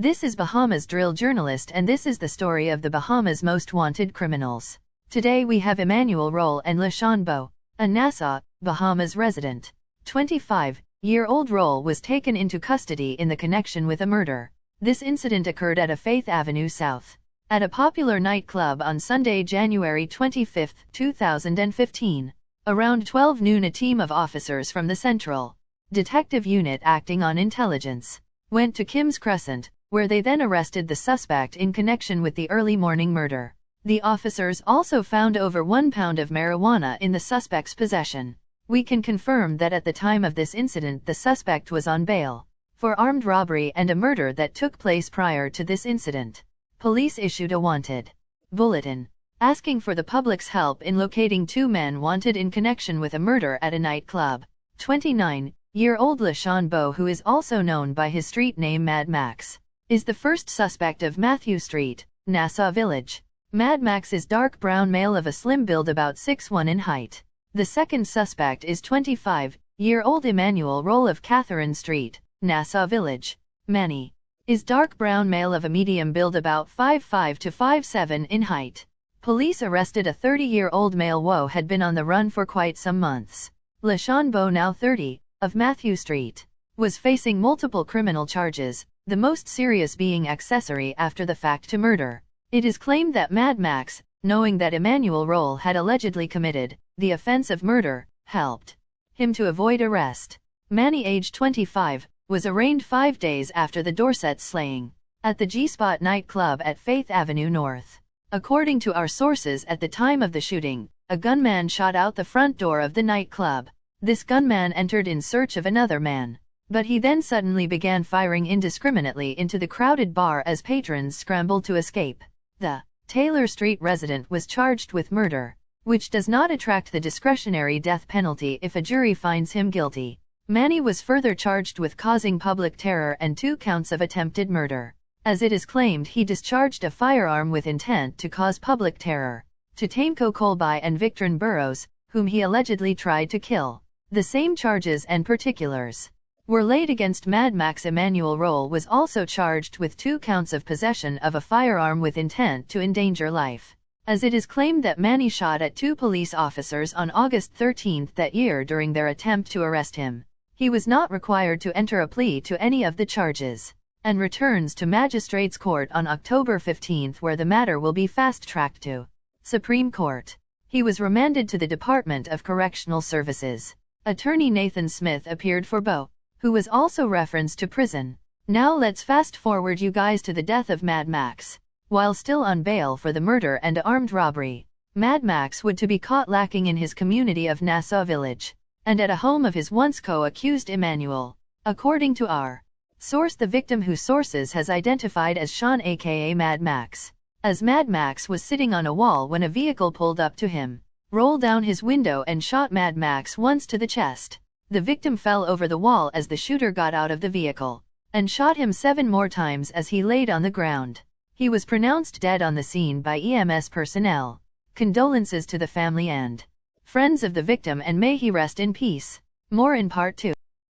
This is Bahamas drill journalist and this is the story of the Bahamas' most wanted criminals. Today we have Emmanuel Rolle and LaShawn Bowe, a Nassau, Bahamas resident. 25-year-old Rolle was taken into custody in the connection with a murder. This incident occurred at a Faith Avenue South. At a popular nightclub on Sunday, January 25, 2015. Around 12 noon a team of officers from the Central Detective Unit acting on intelligence went to Kim's Crescent, where they then arrested the suspect in connection with the early morning murder. The officers also found over 1 pound of marijuana in the suspect's possession. We can confirm that at the time of this incident the suspect was on bail for armed robbery and a murder that took place prior to this incident. Police issued a wanted bulletin asking for the public's help in locating 2 men wanted in connection with a murder at a nightclub. 29-year-old LaShawn Bowe, who is also known by his street name Madmax, is the first suspect of Matthew Street, Nassau Village. Madmax is dark brown male of a slim build, about 6'1" in height. The second suspect is 25-year-old Emmanuel Rolle of Catherine Street, Nassau Village. Manny is dark brown male of a medium build, about 5'5" to 5'7" in height. Police arrested a 30-year-old male who had been on the run for quite some months. LaShawn Bowe, now 30, of Matthew Street, was facing multiple criminal charges, the most serious being accessory after the fact to murder. It is claimed that Madmax, knowing that Emmanuel Rolle had allegedly committed the offense of murder, helped him to avoid arrest. Manny, age 25, was arraigned 5 days after the Dorset slaying at the G-Spot nightclub at Faith Avenue North. According to our sources, at the time of the shooting, a gunman shot out the front door of the nightclub. This gunman entered in search of another man, but he then suddenly began firing indiscriminately into the crowded bar as patrons scrambled to escape. The Taylor Street resident was charged with murder, which does not attract the discretionary death penalty if a jury finds him guilty. Manny was further charged with causing public terror and 2 counts of attempted murder, as it is claimed he discharged a firearm with intent to cause public terror to Tamco Colby and Victorine Burrows, whom he allegedly tried to kill. The same charges and particulars were laid against Madmax. Emmanuel Rolle was also charged with 2 counts of possession of a firearm with intent to endanger life, as it is claimed that Manny shot at 2 police officers on August 13 that year during their attempt to arrest him. He was not required to enter a plea to any of the charges, and returns to Magistrates Court on October 15, where the matter will be fast-tracked to Supreme Court. He was remanded to the Department of Correctional Services. Attorney Nathan Smith appeared for Bowe, who was also referenced to prison. Now let's fast forward you guys to the death of Madmax. While still on bail for the murder and armed robbery, Madmax would to be caught lacking in his community of Nassau Village, and at a home of his once co-accused Emmanuel. According to our source, the victim, whose sources has identified as Sean aka Madmax, as Madmax was sitting on a wall when a vehicle pulled up to him, rolled down his window and shot Madmax once to the chest. The victim fell over the wall as the shooter got out of the vehicle, and shot him 7 more times as he laid on the ground. He was pronounced dead on the scene by EMS personnel. Condolences to the family and friends of the victim, and may he rest in peace. More in Part 2.